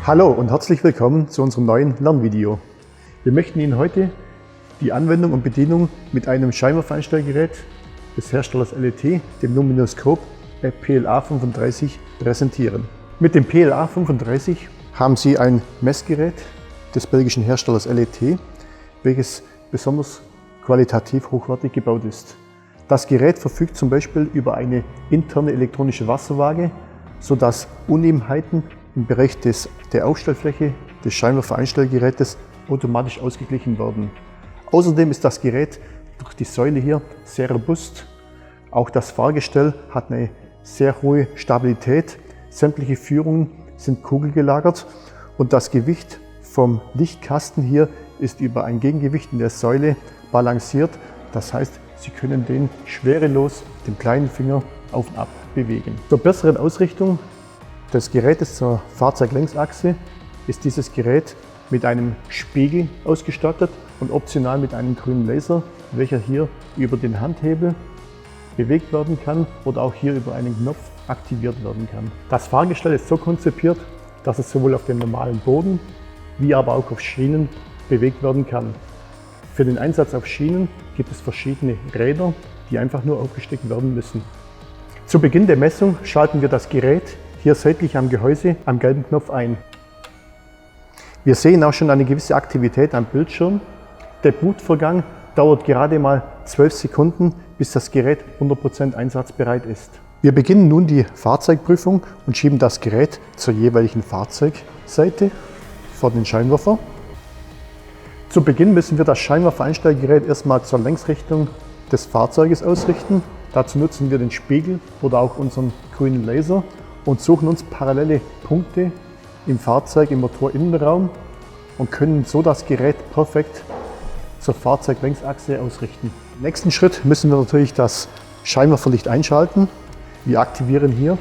Hallo und herzlich willkommen zu unserem neuen Lernvideo. Wir möchten Ihnen heute die Anwendung und Bedienung mit einem Scheinwerfereinstellgerät des Herstellers LET, dem Luminoskop PLA35, präsentieren. Mit dem PLA35 haben Sie ein Messgerät des belgischen Herstellers LET, welches besonders qualitativ hochwertig gebaut ist. Das Gerät verfügt zum Beispiel über eine interne elektronische Wasserwaage, sodass Unebenheiten im Bereich der Aufstellfläche des Scheinwerfereinstellgerätes automatisch ausgeglichen werden. Außerdem ist das Gerät durch die Säule hier sehr robust. Auch das Fahrgestell hat eine sehr hohe Stabilität. Sämtliche Führungen sind kugelgelagert und das Gewicht vom Lichtkasten hier ist über ein Gegengewicht in der Säule balanciert. Das heißt, Sie können den schwerelos mit dem kleinen Finger auf und ab bewegen. Zur besseren Ausrichtung des Gerätes zur Fahrzeuglängsachse ist dieses Gerät mit einem Spiegel ausgestattet und optional mit einem grünen Laser, welcher hier über den Handhebel bewegt werden kann oder auch hier über einen Knopf aktiviert werden kann. Das Fahrgestell ist so konzipiert, dass es sowohl auf dem normalen Boden wie aber auch auf Schienen bewegt werden kann. Für den Einsatz auf Schienen gibt es verschiedene Räder, die einfach nur aufgesteckt werden müssen. Zu Beginn der Messung schalten wir das Gerät hier seitlich am Gehäuse am gelben Knopf ein. Wir sehen auch schon eine gewisse Aktivität am Bildschirm. Der Bootvorgang dauert gerade mal 12 Sekunden, bis das Gerät 100% einsatzbereit ist. Wir beginnen nun die Fahrzeugprüfung und schieben das Gerät zur jeweiligen Fahrzeugseite vor den Scheinwerfer. Zu Beginn müssen wir das Scheinwerfereinstellgerät erstmal zur Längsrichtung des Fahrzeuges ausrichten. Dazu nutzen wir den Spiegel oder auch unseren grünen Laser und suchen uns parallele Punkte im Fahrzeug, im Motorinnenraum und können so das Gerät perfekt zur Fahrzeuglängsachse ausrichten. Im nächsten Schritt müssen wir natürlich das Scheinwerferlicht einschalten. Wir aktivieren hier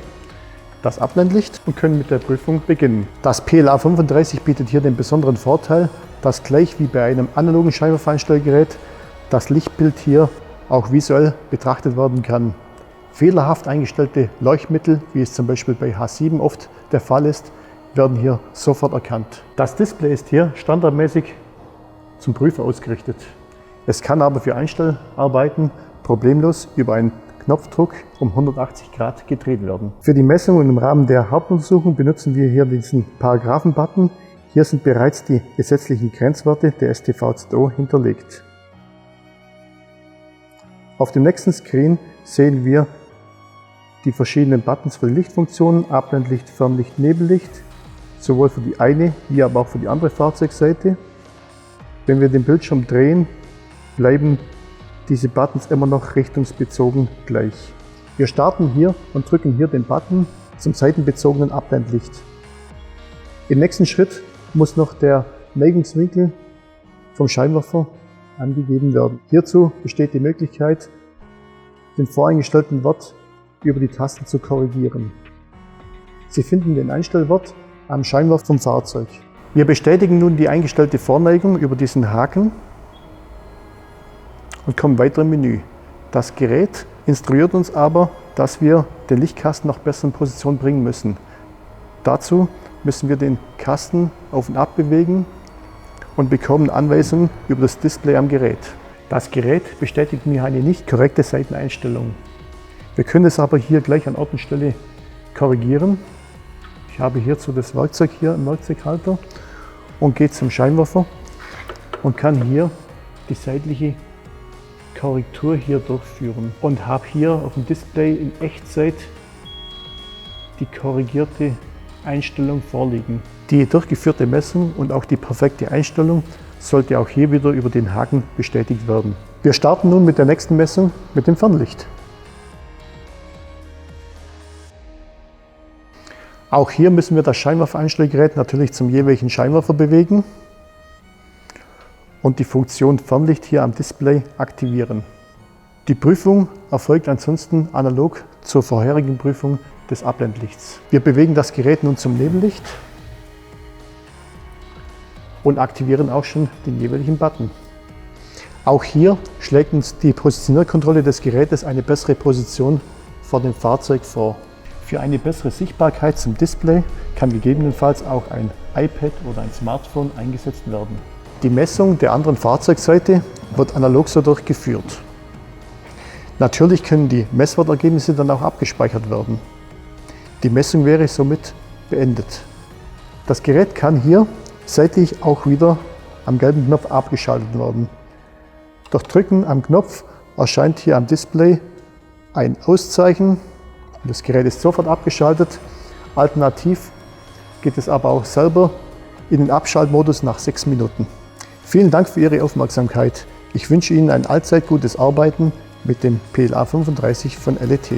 das Abblendlicht und können mit der Prüfung beginnen. Das PLA35 bietet hier den besonderen Vorteil, dass gleich wie bei einem analogen Scheinwerfereinstellgerät das Lichtbild hier auch visuell betrachtet werden kann. Fehlerhaft eingestellte Leuchtmittel, wie es zum Beispiel bei H7 oft der Fall ist, werden hier sofort erkannt. Das Display ist hier standardmäßig zum Prüfer ausgerichtet. Es kann aber für Einstellarbeiten problemlos über einen Knopfdruck um 180 Grad gedreht werden. Für die Messung und im Rahmen der Hauptuntersuchung benutzen wir hier diesen Paragraphen-Button. Hier sind bereits die gesetzlichen Grenzwerte der StVZO hinterlegt. Auf dem nächsten Screen sehen wir die verschiedenen Buttons für die Lichtfunktionen, Abblendlicht, Fernlicht, Nebellicht, sowohl für die eine wie aber auch für die andere Fahrzeugseite. Wenn wir den Bildschirm drehen, bleiben diese Buttons immer noch richtungsbezogen gleich. Wir starten hier und drücken hier den Button zum seitenbezogenen Abblendlicht. Im nächsten Schritt muss noch der Neigungswinkel vom Scheinwerfer angegeben werden. Hierzu besteht die Möglichkeit, den voreingestellten Wert über die Tasten zu korrigieren. Sie finden den Einstellwert am Scheinwerfer vom Fahrzeug. Wir bestätigen nun die eingestellte Vorneigung über diesen Haken und kommen weiter im Menü. Das Gerät instruiert uns aber, dass wir den Lichtkasten noch besser in Position bringen müssen. Dazu müssen wir den Kasten auf und ab bewegen und bekommen Anweisungen über das Display am Gerät. Das Gerät bestätigt mir eine nicht korrekte Seiteneinstellung. Wir können es aber hier gleich an Ort und Stelle korrigieren. Ich habe hierzu das Werkzeug hier im Werkzeughalter und gehe zum Scheinwerfer und kann hier die seitliche Korrektur hier durchführen und habe hier auf dem Display in Echtzeit die korrigierte Einstellung vorliegen. Die durchgeführte Messung und auch die perfekte Einstellung sollte auch hier wieder über den Haken bestätigt werden. Wir starten nun mit der nächsten Messung mit dem Fernlicht. Auch hier müssen wir das Scheinwerfereinstellgerät natürlich zum jeweiligen Scheinwerfer bewegen und die Funktion Fernlicht hier am Display aktivieren. Die Prüfung erfolgt ansonsten analog zur vorherigen Prüfung des Abblendlichts. Wir bewegen das Gerät nun zum Nebellicht und aktivieren auch schon den jeweiligen Button. Auch hier schlägt uns die Positionierkontrolle des Gerätes eine bessere Position vor dem Fahrzeug vor. Für eine bessere Sichtbarkeit zum Display kann gegebenenfalls auch ein iPad oder ein Smartphone eingesetzt werden. Die Messung der anderen Fahrzeugseite wird analog so durchgeführt. Natürlich können die Messwertergebnisse dann auch abgespeichert werden. Die Messung wäre somit beendet. Das Gerät kann hier seitlich auch wieder am gelben Knopf abgeschaltet werden. Durch Drücken am Knopf erscheint hier am Display ein Auszeichen. Das Gerät ist sofort abgeschaltet. Alternativ geht es aber auch selber in den Abschaltmodus nach 6 Minuten. Vielen Dank für Ihre Aufmerksamkeit. Ich wünsche Ihnen ein allzeit gutes Arbeiten mit dem PLA 35 von LET.